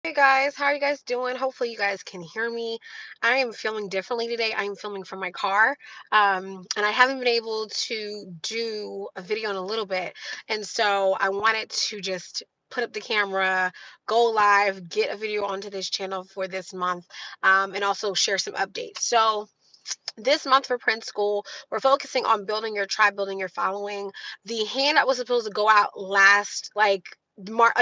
Hey guys, how are you guys doing? Hopefully you guys can hear me. I am filming differently today. I am filming from my car. And I haven't been able to do a video in a little bit. And so I wanted to just put up the camera, go live, get a video onto this channel for this month, and also share some updates. So this month for Print School, we're focusing on building your tribe, building your following. The handout was supposed to go out last,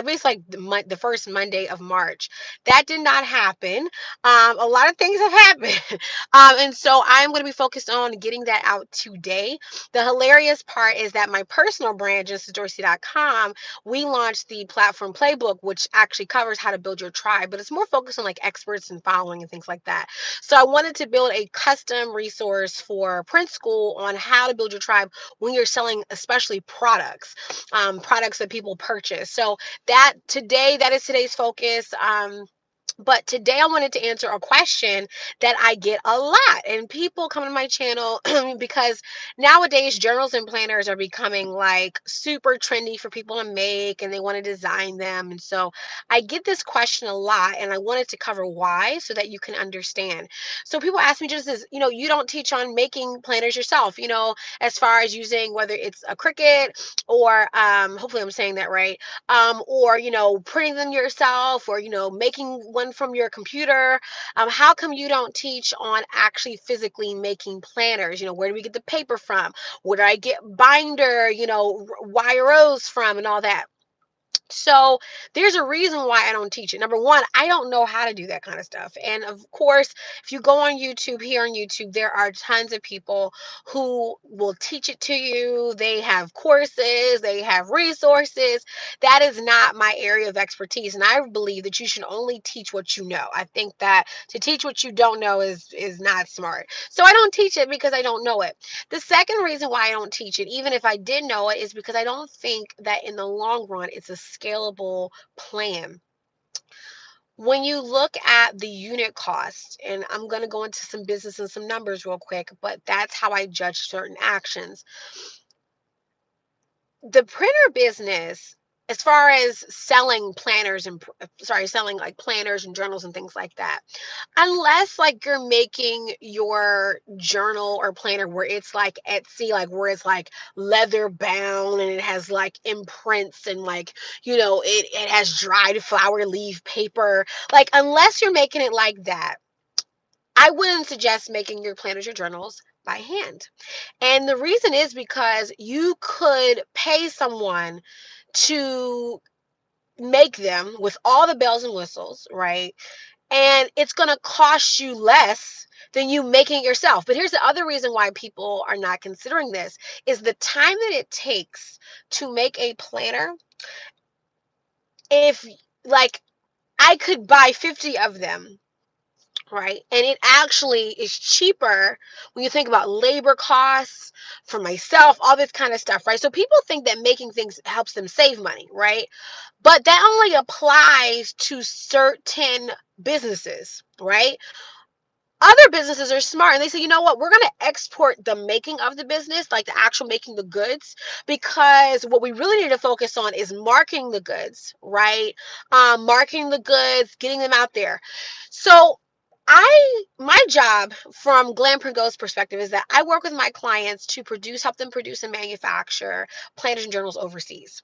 basically like the first Monday of March. That did not happen. A lot of things have happened. And so I'm going to be focused on getting that out today. The hilarious part is that my personal brand, JusticeDorsey.com, we launched the platform playbook, which actually covers how to build your tribe, but it's more focused on like experts and following and things like that. So I wanted to build a custom resource for Print School on how to build your tribe when you're selling, especially products that people purchase. So that is today's focus. But today I wanted to answer a question that I get a lot, and people come to my channel because nowadays journals and planners are becoming like super trendy for people to make, and they want to design them. And so I get this question a lot, and I wanted to cover why so that you can understand. So people ask me just as, you don't teach on making planners yourself, as far as using whether it's a Cricut or hopefully I'm saying that right, or printing them yourself, or making one from your computer. How come you don't teach on actually physically making planners? Where do we get the paper from? Where do I get binder, YROs from, and all that? So there's a reason why I don't teach it. Number one, I don't know how to do that kind of stuff. And of course, if you go on YouTube, here on YouTube, there are tons of people who will teach it to you. They have courses, they have resources. That is not my area of expertise. And I believe that you should only teach what you know. I think that to teach what you don't know is not smart. So I don't teach it because I don't know it. The second reason why I don't teach it, even if I did know it, is because I don't think that in the long run it's a scalable plan. When you look at the unit cost, and I'm going to go into some business and some numbers real quick, but that's how I judge certain actions. The printer business, as far as selling planners and selling like planners and journals and things like that, unless like you're making your journal or planner where it's like Etsy, like where it's like leather bound and it has like imprints and like, it has dried flower leaf paper. Like, unless you're making it like that, I wouldn't suggest making your planners or journals by hand. And the reason is because you could pay someone to make them with all the bells and whistles, right? And it's going to cost you less than you making it yourself. But here's the other reason why people are not considering this is the time that it takes to make a planner. If like I could buy 50 of them, right? And it actually is cheaper when you think about labor costs for myself, all this kind of stuff, right? So people think that making things helps them save money, right? But that only applies to certain businesses, right? Other businesses are smart and they say, you know what, we're going to export the making of the business, like the actual making the goods, because what we really need to focus on is marketing the goods, right? Marketing the goods, getting them out there. So my job from Glam Print Go's perspective is that I work with my clients to help them produce and manufacture planners and journals overseas.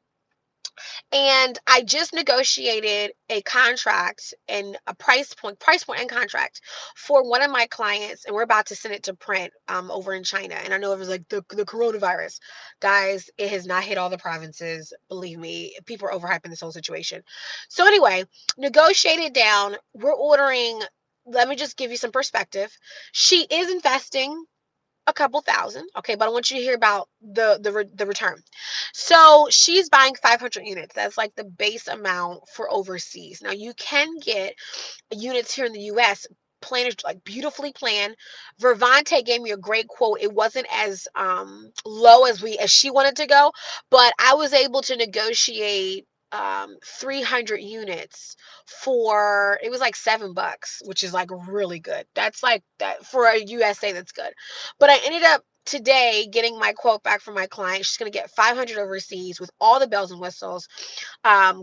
And I just negotiated a contract and a price point and contract for one of my clients, and we're about to send it to print over in China. And I know it was like the coronavirus. Guys, it has not hit all the provinces. Believe me, people are overhyping this whole situation. So anyway, negotiated down. We're ordering. Let me just give you some perspective. She is investing a couple thousand, okay, but I want you to hear about the return. So she's buying 500 units. That's like the base amount for overseas. Now you can get units here in the US, planned, like beautifully planned. Vervante gave me a great quote. It wasn't as low as she wanted to go, but I was able to negotiate 300 units for, it was like $7, which is like really good. That's like that for a USA, that's good. But I ended up today getting my quote back from my client. She's going to get 500 overseas with all the bells and whistles,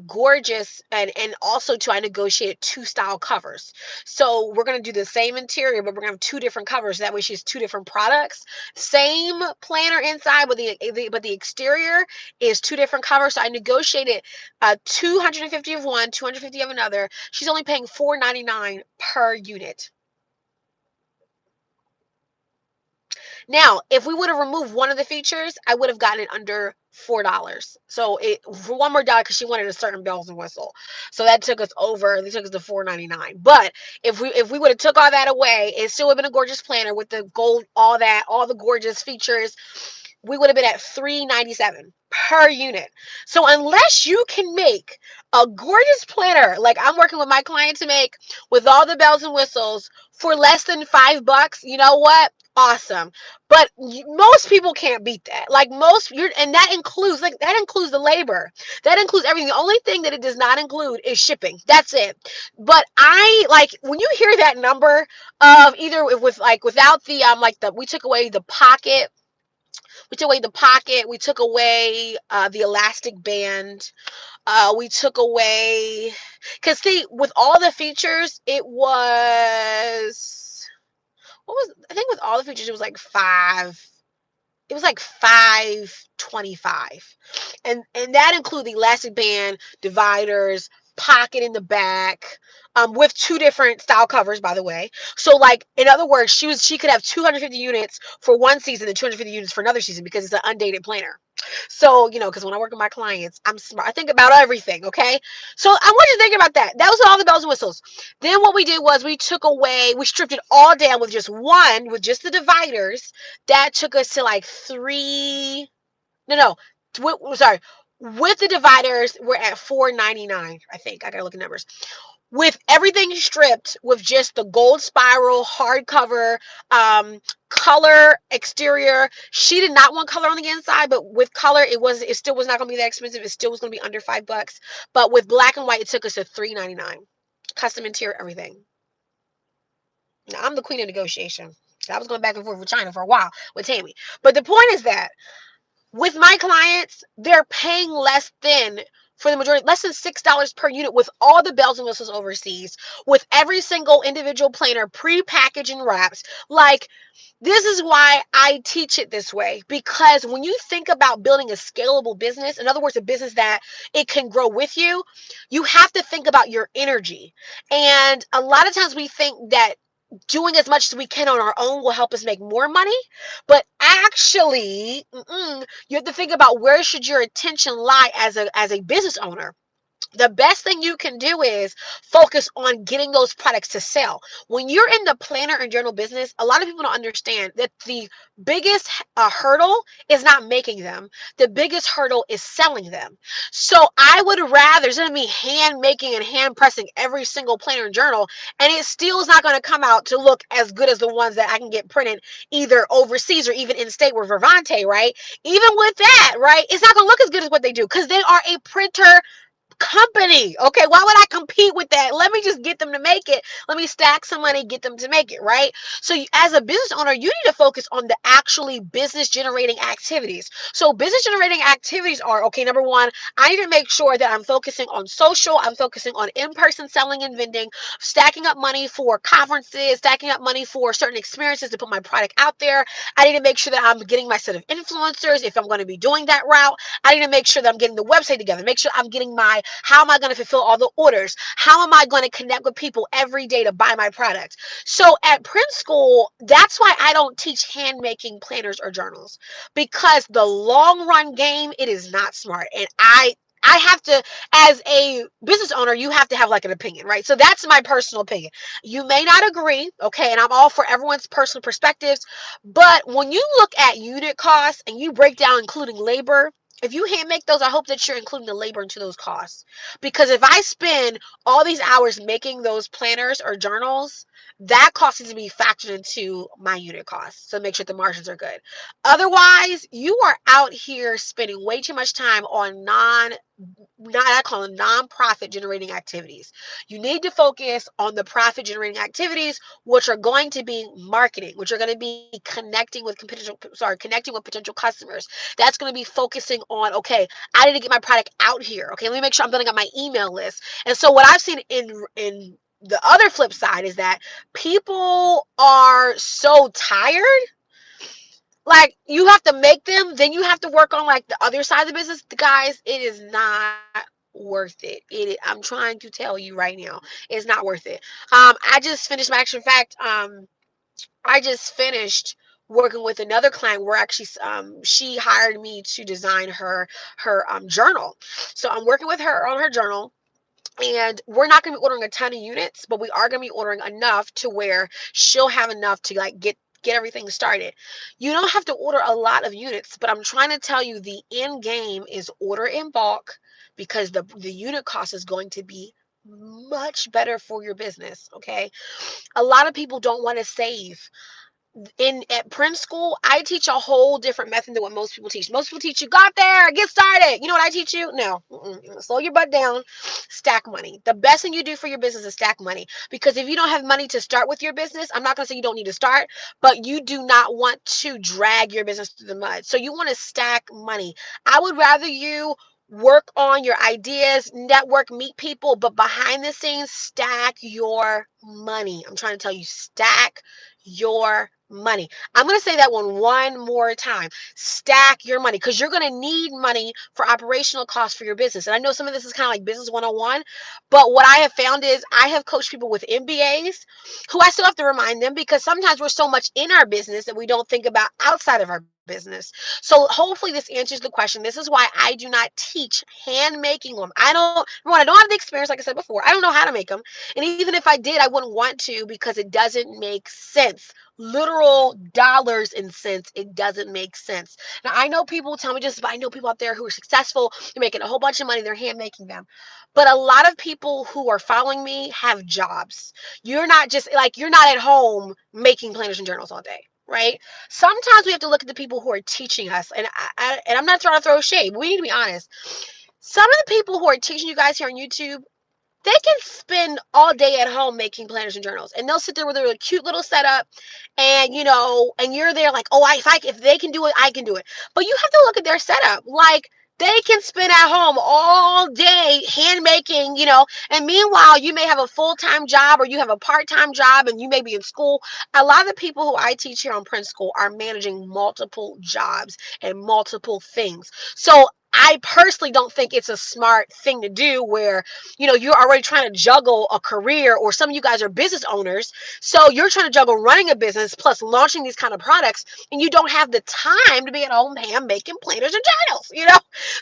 gorgeous, and also too, I negotiated 2 style covers. So we're going to do the same interior, but we're going to have 2 different covers. That way she has 2 different products. Same planner inside, but the exterior is 2 different covers. So I negotiated 250 of one, 250 of another. She's only paying $4.99 per unit. Now, if we would have removed one of the features, I would have gotten it under $4. So it for one more dollar because she wanted a certain bells and whistle. So that took us over. They took us to $4.99. But if we would have took all that away, it still would have been a gorgeous planner with the gold, all that, all the gorgeous features. We would have been at $3.97 per unit. So unless you can make a gorgeous planner like I'm working with my client to make with all the bells and whistles for less than $5, you know what? Awesome. But most people can't beat that. Like and that includes the labor. That includes everything. The only thing that it does not include is shipping. That's it. But I like when you hear that number of either with like without the we took away the pocket. We took away the pocket. We took away the elastic band. We took away because see, with all the features, it was what was I think with all the features it was like five. It was like 525, and that included the elastic band, dividers, pocket in the back, with 2 different style covers, by the way. So like in other words, she could have 250 units for one season and 250 units for another season because it's an undated planner. So, because when I work with my clients, I'm smart. I think about everything, okay? So I want you to think about that. That was all the bells and whistles. Then what we did was we stripped it all down with just the dividers. That took us to like sorry. With the dividers, we're at $4.99. I think I gotta look at numbers. With everything stripped, with just the gold spiral hardcover, color exterior. She did not want color on the inside, but with color, it still was not gonna be that expensive. It still was gonna be under $5. But with black and white, it took us to $3.99. Custom interior, everything. Now, I'm the queen of negotiation. I was going back and forth with China for a while with Tammy. But the point is that with my clients, they're paying less than, for the majority, less than $6 per unit with all the bells and whistles overseas, with every single individual planner pre-packaged and wrapped. Like, this is why I teach it this way, because when you think about building a scalable business, in other words, a business that it can grow with you, you have to think about your energy. And a lot of times we think that doing as much as we can on our own will help us make more money, but actually you have to think about where should your attention lie as a business owner. The best thing you can do is focus on getting those products to sell. When you're in the planner and journal business, a lot of people don't understand that the biggest hurdle is not making them. The biggest hurdle is selling them. So I would rather, instead of me hand making and hand pressing every single planner and journal, and it still is not going to come out to look as good as the ones that I can get printed either overseas or even in state with Vervante, right? Even with that, right? It's not going to look as good as what they do because they are a printer company. Okay, why would I compete with that? Let me just get them to make it. Let me stack some money, get them to make it, right? So as a business owner, you need to focus on the actually business generating activities. So business generating activities are, okay, number one, I need to make sure that I'm focusing on social, I'm focusing on in-person selling and vending, stacking up money for conferences, stacking up money for certain experiences to put my product out there. I need to make sure that I'm getting my set of influencers if I'm going to be doing that route. I need to make sure that I'm getting the website together, make sure I'm getting how am I going to fulfill all the orders? How am I going to connect with people every day to buy my product? So at print school, that's why I don't teach hand making planners or journals, because the long run game, it is not smart. And I have to, as a business owner, you have to have like an opinion, right? So that's my personal opinion. You may not agree, okay, and I'm all for everyone's personal perspectives, but when you look at unit costs and you break down including labor, if you hand make those, I hope that you're including the labor into those costs. Because if I spend all these hours making those planners or journals, that cost needs to be factored into my unit costs. So make sure the margins are good. Otherwise, you are out here spending way too much time on not, I call them non-profit generating activities. You need to focus on the profit generating activities, which are going to be marketing, which are going to be connecting with potential customers. That's going to be focusing on, okay, I need to get my product out here. Okay, let me make sure I'm building up my email list. And so what I've seen in the other flip side is that people are so tired, like you have to make them, then you have to work on like the other side of the business. Guys, it is not worth it. I'm trying to tell you right now, it's not worth it. I just finished my action fact. I just finished working with another client where actually she hired me to design her journal. So I'm working with her on her journal, and we're not going to be ordering a ton of units, but we are going to be ordering enough to where she'll have enough to like get everything started. You don't have to order a lot of units, but I'm trying to tell you the end game is order in bulk, because the unit cost is going to be much better for your business. Okay, a lot of people don't want to save. In at Prince School, I teach a whole different method than what most people teach. Most people teach you, got there, get started. You know what I teach you? No. Slow your butt down, stack money. The best thing you do for your business is stack money, because if you don't have money to start with your business, I'm not going to say you don't need to start, but you do not want to drag your business through the mud. So you want to stack money. I would rather you work on your ideas, network, meet people, but behind the scenes, stack your money. I'm trying to tell you, stack your money. I'm going to say that one more time. Stack your money, because you're going to need money for operational costs for your business. And I know some of this is kind of like business 101, but what I have found is I have coached people with MBAs who I still have to remind them, because sometimes we're so much in our business that we don't think about outside of our business. So hopefully this answers the question. This is why I do not teach hand making them. I don't have the experience, like I said before. I don't know how to make them. And even if I did, I wouldn't want to, because it doesn't make sense. Literal dollars and cents, it doesn't make sense. Now, I know people tell me just, but I know people out there who are successful, they're making a whole bunch of money, they're hand making them. But a lot of people who are following me have jobs. You're not at home making planners and journals all day. Right? Sometimes we have to look at the people who are teaching us, and I'm not trying to throw shade, but we need to be honest. Some of the people who are teaching you guys here on YouTube, they can spend all day at home making planners and journals, and they'll sit there with their cute little setup, and and you're there like, oh, if they can do it, I can do it. But you have to look at their setup. Like, they can spend at home all day hand making, and meanwhile you may have a full-time job, or you have a part-time job, and you may be in school. A lot of the people who I teach here on Prince School are managing multiple jobs and multiple things. So I personally don't think it's a smart thing to do, where you're already trying to juggle a career, or some of you guys are business owners. So you're trying to juggle running a business plus launching these kind of products, and you don't have the time to be at home hand making planners and journals.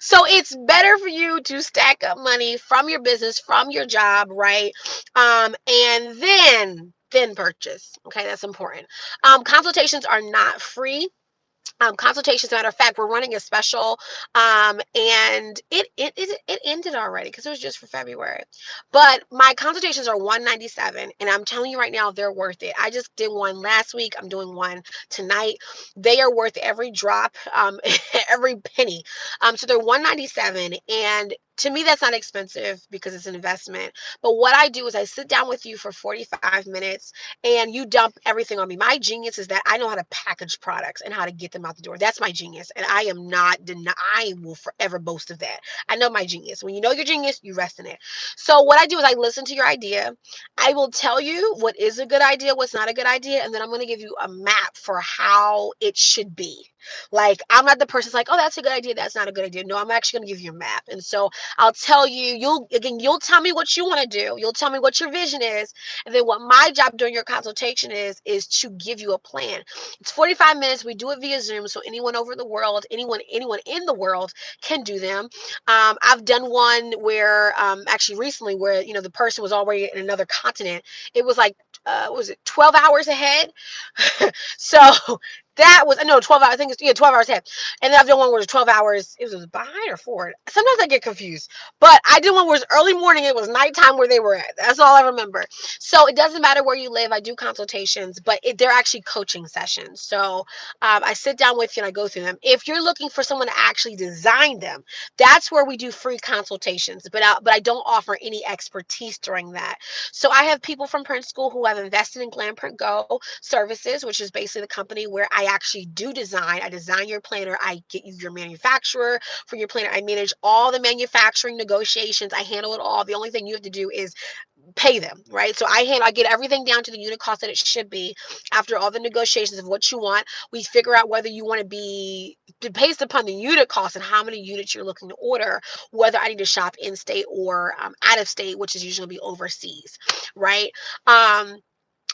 So it's better for you to stack up money from your business, from your job, right? And then purchase. Okay, that's important. Consultations are not free. Consultations. As a matter of fact, we're running a special, and it ended already because it was just for February. But my consultations are $197, and I'm telling you right now, they're worth it. I just did one last week. I'm doing one tonight. They are worth every drop, every penny. So they're $197, and to me, that's not expensive because it's an investment. But what I do is I sit down with you for 45 minutes, and you dump everything on me. My genius is that I know how to package products and how to get them out the door. That's my genius. And I am not I will forever boast of that. I know my genius. When you know your genius, you rest in it. So what I do is I listen to your idea. I will tell you what is a good idea, what's not a good idea, and then I'm going to give you a map for how it should be. Like, I'm not the person that's like, oh, that's a good idea, that's not a good idea. No, I'm actually going to give you a map. And so I'll tell you, you'll tell me what you want to do. You'll tell me what your vision is. And then what my job during your consultation is to give you a plan. It's 45 minutes. We do it via Zoom. So anyone over the world, anyone in the world can do them. I've done one where actually recently where, the person was already in another continent. It was like, was it 12 hours ahead? So That was, no, 12 hours. I think it's, yeah, 12 hours ahead. And then I've done one where it was 12 hours. It was behind or forward. Sometimes I get confused. But I did one where it was early morning. It was nighttime where they were at. That's all I remember. So it doesn't matter where you live. I do consultations, but they're actually coaching sessions. So I sit down with you and I go through them. If you're looking for someone to actually design them, that's where we do free consultations. But I don't offer any expertise during that. So I have people from print school who have invested in Glam Print Go services, which is basically the company where I actually do design. I design your planner. I get you your manufacturer for your planner. I manage all the manufacturing negotiations. I handle it all. The only thing you have to do is pay them, right? So I get everything down to the unit cost that it should be after all the negotiations of what you want. We figure out whether you want to be based upon the unit cost and how many units you're looking to order, whether I need to shop in state or out of state, which is usually be overseas, right?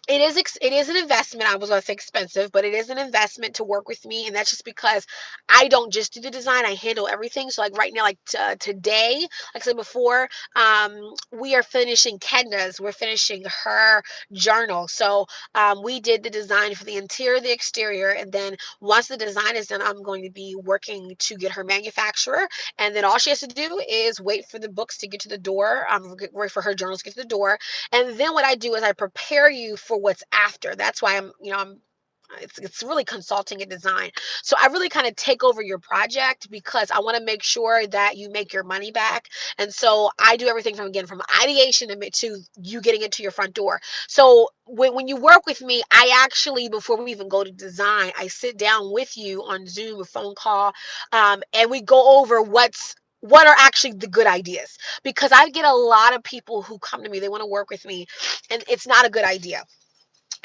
It is an investment. I was going to say expensive, but it is an investment to work with me, and that's just because I don't just do the design. I handle everything. So like right now, like today, like I said before, we are finishing Kenda's. We're finishing her journal. So we did the design for the interior, the exterior, and then once the design is done, I'm going to be working to get her manufacturer, and then all she has to do is wait for the books to get to the door. Wait for her journals to get to the door, and then what I do is I prepare you for what's after. That's why I'm it's really consulting and design. So I really kind of take over your project because I want to make sure that you make your money back. And so I do everything from ideation to you getting it to your front door. So when you work with me, I actually, before we even go to design, I sit down with you on Zoom, a phone call, and we go over what are actually the good ideas, because I get a lot of people who come to me, they want to work with me, and it's not a good idea.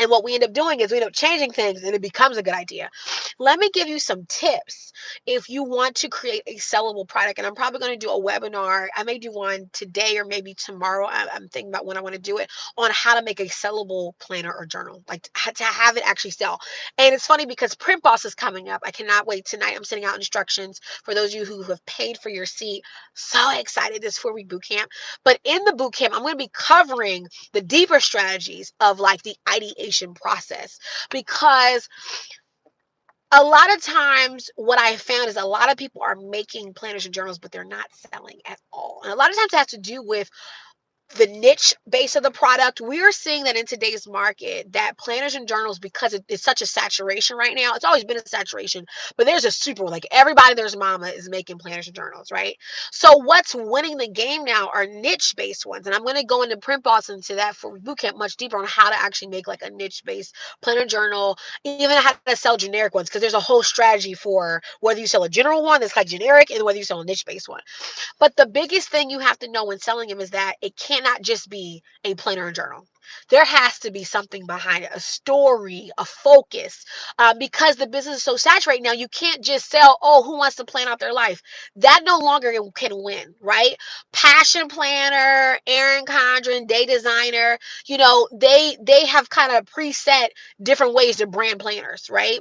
And what we end up doing is we end up changing things and it becomes a good idea. Let me give you some tips if you want to create a sellable product. And I'm probably going to do a webinar. I may do one today or maybe tomorrow. I'm thinking about when I want to do it, on how to make a sellable planner or journal, like to have it actually sell. And it's funny because Print Boss is coming up. I cannot wait. Tonight I'm sending out instructions for those of you who have paid for your seat. So excited. This 4-week boot camp. But in the boot camp, I'm going to be covering the deeper strategies of like the ideation process, because a lot of times what I have found is a lot of people are making planners and journals, but they're not selling at all. And a lot of times it has to do with the niche base of the product. We are seeing that in today's market, that planners and journals, because it's such a saturation right now. It's always been a saturation, but there's a super, like everybody there's mama is making planners and journals, right? So what's winning the game now are niche based ones, and I'm going to go into Print Boss into that for bootcamp much deeper on how to actually make like a niche based planner journal, even how to sell generic ones, because there's a whole strategy for whether you sell a general one that's like generic and whether you sell a niche based one. But the biggest thing you have to know when selling them is that it cannot just be a planner and journal. There has to be something behind it, a story, a focus, because the business is so saturated now. You can't just sell, oh, who wants to plan out their life? That no longer can win, right? Passion planner, Erin Condren, day designer, they have kind of preset different ways to brand planners, right?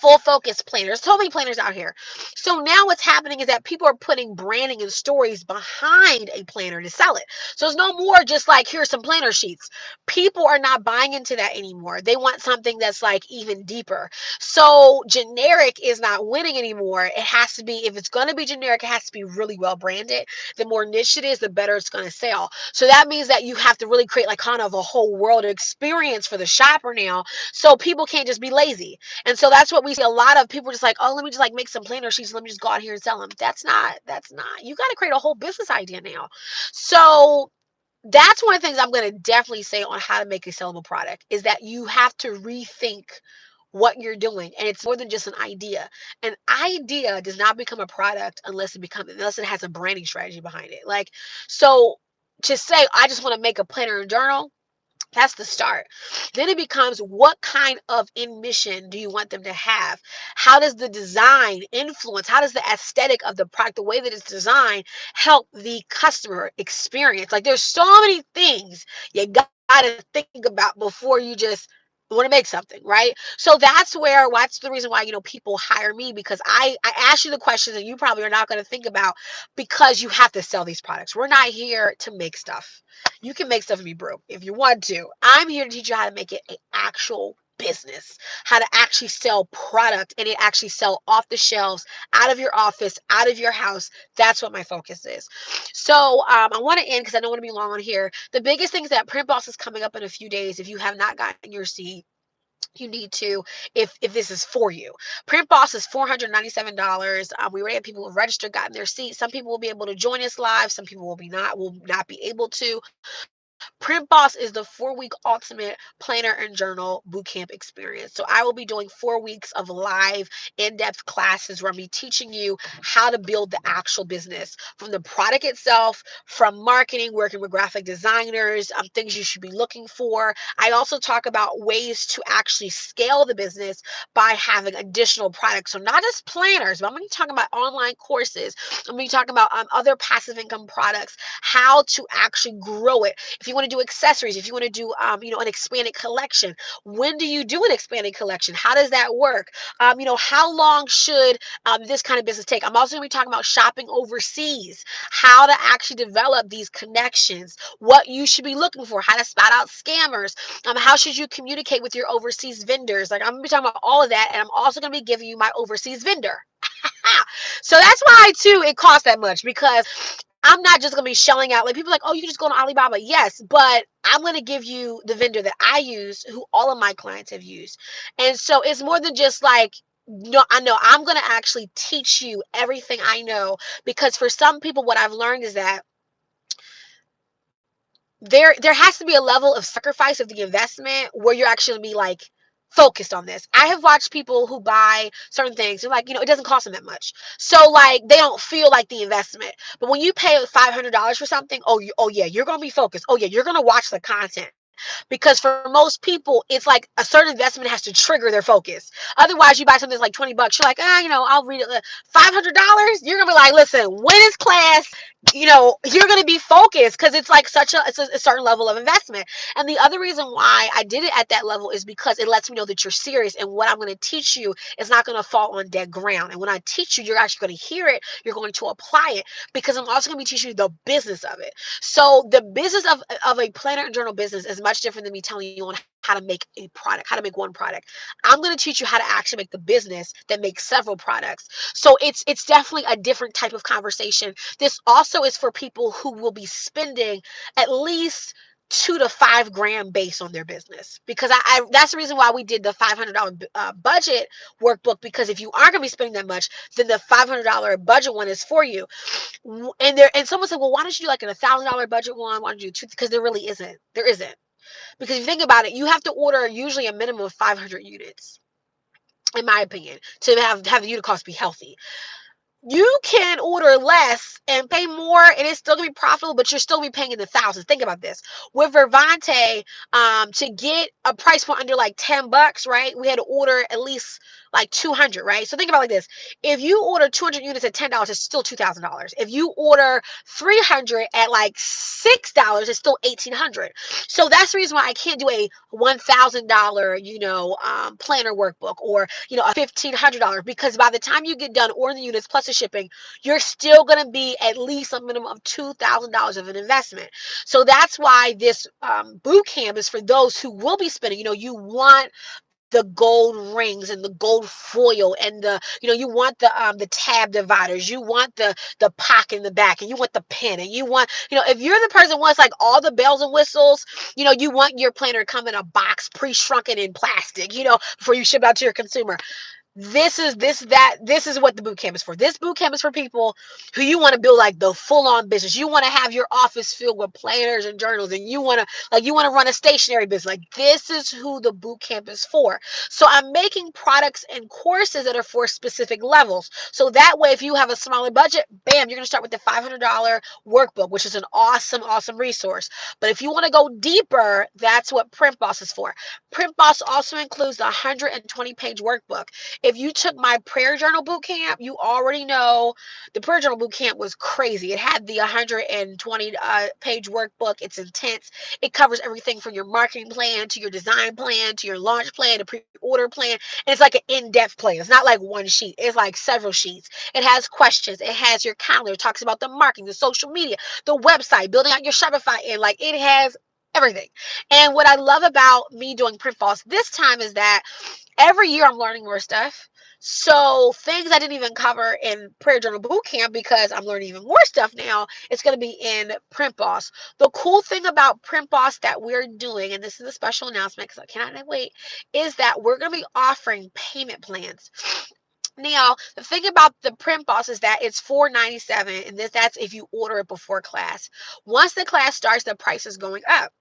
Full focus planners, so many planners out here. So now what's happening is that people are putting branding and stories behind a planner to sell it. So it's no more just like, here's some planner sheets. People are not buying into that anymore. They want something that's like even deeper. So generic is not winning anymore. It has to be, if it's going to be generic, it has to be really well branded. The more niche it is, the better it's going to sell. So that means that you have to really create like kind of a whole world experience for the shopper now. So people can't just be lazy. And so that's what we see a lot of people just like, oh, let me just like make some planner sheets. Let me just go out here and sell them. That's not, you got to create a whole business idea now. So that's one of the things I'm going to definitely say on how to make a sellable product, is that you have to rethink what you're doing. And it's more than just an idea. An idea does not become a product unless it has a branding strategy behind it. Like, so to say, I just want to make a planner and journal, that's the start. Then it becomes, what kind of in mission do you want them to have? How does the design influence? How does the aesthetic of the product, the way that it's designed, help the customer experience? Like, there's so many things you got to think about before you just want to make something, right? So that's the reason why, people hire me, because I ask you the questions that you probably are not going to think about, because you have to sell these products. We're not here to make stuff. You can make stuff and be broke if you want to. I'm here to teach you how to make it an actual business, how to actually sell product and it actually sell off the shelves, out of your office, out of your house. That's what my focus is. So I want to end because I don't want to be long on here. The biggest thing is that Print Boss is coming up in a few days. If you have not gotten your seat, you need to, if this is for you. Print Boss is $497. We already have people who have registered, gotten their seats. Some people will be able to join us live, some people will not be able to. Print Boss is the 4-week ultimate planner and journal bootcamp experience. So I will be doing 4 weeks of live in-depth classes where I'm be teaching you how to build the actual business from the product itself, from marketing, working with graphic designers, things you should be looking for. I also talk about ways to actually scale the business by having additional products. So not just planners, but I'm going to be talking about online courses. I'm going to be talking about other passive income products, how to actually grow it. If you want to do accessories, if you want to do, an expanded collection, when do you do an expanded collection? How does that work? How long should this kind of business take? I'm also going to be talking about shopping overseas, how to actually develop these connections, what you should be looking for, how to spot out scammers, how should you communicate with your overseas vendors? Like I'm going to be talking about all of that, and I'm also going to be giving you my overseas vendor. So that's why too it costs that much, because I'm not just gonna be shelling out. Like people are like, oh, you can just go on Alibaba. Yes, but I'm gonna give you the vendor that I use, who all of my clients have used. And so it's more than just like, no, I know I'm gonna actually teach you everything I know, because for some people, what I've learned is that there has to be a level of sacrifice of the investment where you're actually be like focused on this. I have watched people who buy certain things, they're like, it doesn't cost them that much. So like they don't feel like the investment. But when you pay $500 for something, oh yeah, you're gonna be focused. Oh yeah, you're gonna watch the content. Because for most people, it's like a certain investment has to trigger their focus. Otherwise, you buy something that's like $20, you're like, I'll read it. $500, you're gonna be like, listen, when is class? You're gonna be focused because it's like it's a certain level of investment. And the other reason why I did it at that level is because it lets me know that you're serious, and what I'm gonna teach you is not gonna fall on dead ground. And when I teach you, you're actually gonna hear it, you're going to apply it, because I'm also gonna be teaching you the business of it. So the business of a planner and journal business is much different than me telling you on how to make a product, how to make one product. I'm going to teach you how to actually make the business that makes several products. So it's definitely a different type of conversation. This also is for people who will be spending at least 2 to 5 grand based on their business, because I that's the reason why we did the $500 budget workbook, because if you aren't going to be spending that much, then the $500 budget one is for you. And someone said, well, why don't you do like a $1,000 budget one? Why don't you do two? Because there isn't. Because if you think about it, you have to order usually a minimum of 500 units, in my opinion, to have the unit cost be healthy. You can order less and pay more, and it's still gonna be profitable, but you're still gonna be paying in the thousands. Think about this. With Vervante, to get a price point under like $10, right? We had to order at least like 200, right? So think about it like this. If you order 200 units at $10, it's still $2,000. If you order 300 at like $6, it's still 1,800. So that's the reason why I can't do a $1,000, planner workbook, or, a $1,500, because by the time you get done ordering the units plus the shipping, you're still going to be at least a minimum of $2,000 of an investment. So that's why this boot camp is for those who will be spending. You want the gold rings and the gold foil, and you want the tab dividers, you want the pocket in the back, and you want the pen, and you want, if you're the person who wants like all the bells and whistles, you want your planner to come in a box pre-shrunken in plastic, before you ship out to your consumer. This is what the boot camp is for. This boot camp is for people who you want to build like the full-on business. You want to have your office filled with planners and journals, and you want to run a stationery business. Like, this is who the boot camp is for. So I'm making products and courses that are for specific levels. So that way, if you have a smaller budget, bam, you're going to start with the $500 workbook, which is an awesome, awesome resource. But if you want to go deeper, that's what Print Boss is for. Print Boss also includes the 120-page workbook. If you took my prayer journal boot camp, you already know the prayer journal boot camp was crazy. It had the 120-page workbook. It's intense. It covers everything from your marketing plan to your design plan to your launch plan to pre-order plan. And it's like an in-depth plan. It's not like one sheet. It's like several sheets. It has questions. It has your calendar. It talks about the marketing, the social media, the website, building out your Shopify, and like it has everything. And what I love about me doing print falls this time is that every year I'm learning more stuff. So things I didn't even cover in Prayer Journal Boot Camp, because I'm learning even more stuff now, it's going to be in Print Boss. The cool thing about Print Boss that we're doing, and this is a special announcement because I cannot wait, is that we're going to be offering payment plans. Now, the thing about the Print Boss is that it's $4.97, and that's if you order it before class. Once the class starts, the price is going up.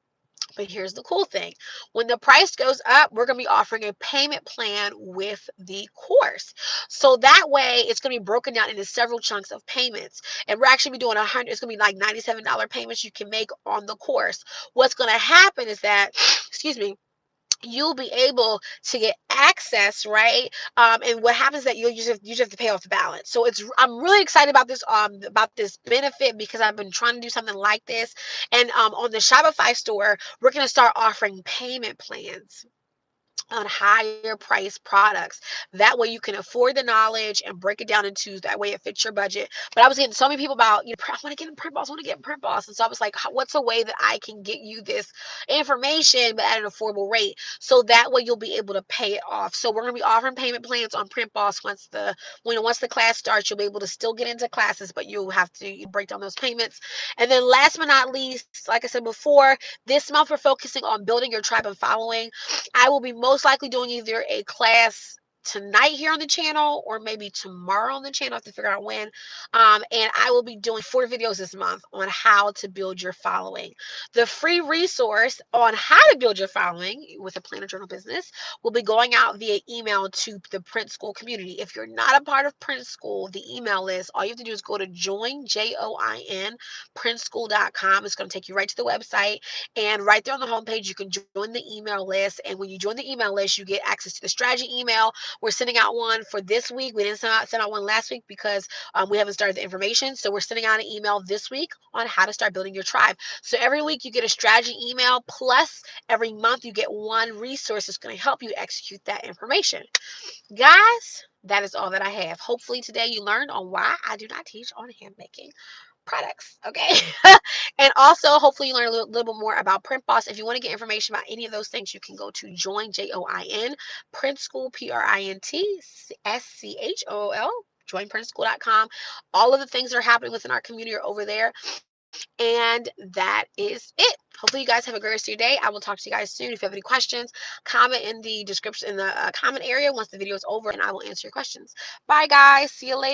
But here's the cool thing. When the price goes up, we're going to be offering a payment plan with the course. So that way it's going to be broken down into several chunks of payments. And we're actually be doing it's going to be like $97 payments you can make on the course. What's going to happen is that, excuse me, you'll be able to get access, right? And what happens is that you just have to pay off the balance. So I'm really excited about this benefit, because I've been trying to do something like this. And on the Shopify store, we're going to start offering payment plans on higher price products. That way you can afford the knowledge and break it down into, that way it fits your budget. But I was getting so many people about, I want to get in Print Boss, I want to get in Print Boss. And so I was like, what's a way that I can get you this information but at an affordable rate? So that way you'll be able to pay it off. So we're going to be offering payment plans on Print Boss. Once the class starts, you'll be able to still get into classes, but you'll have to break down those payments. And then last but not least, like I said before, this month we're focusing on building your tribe and following. I will be most likely doing either a class tonight here on the channel or maybe tomorrow on the channel. I have to figure out when. And I will be doing 4 videos this month on how to build your following. The free resource on how to build your following with a planner journal business will be going out via email to the Print School community. If you're not a part of Print School, the email list, all you have to do is go to join, JOIN, printschool.com. It's going to take you right to the website. And right there on the homepage, you can join the email list. And when you join the email list, you get access to the strategy email. We're sending out one for this week. We didn't send out one last week because we haven't started the information. So we're sending out an email this week on how to start building your tribe. So every week you get a strategy email, plus every month you get one resource that's going to help you execute that information. Guys, that is all that I have. Hopefully today you learned on why I do not teach on handmaking products. Okay. And also hopefully you learn a little bit more about Print Boss. If you want to get information about any of those things, you can go to join, JOIN, Print School, PRINTSCHOOL, joinprintschool.com. All of the things that are happening within our community are over there. And that is it. Hopefully you guys have a great rest of your day. I will talk to you guys soon. If you have any questions, comment in the description, in the comment area once the video is over, and I will answer your questions. Bye guys. See you later.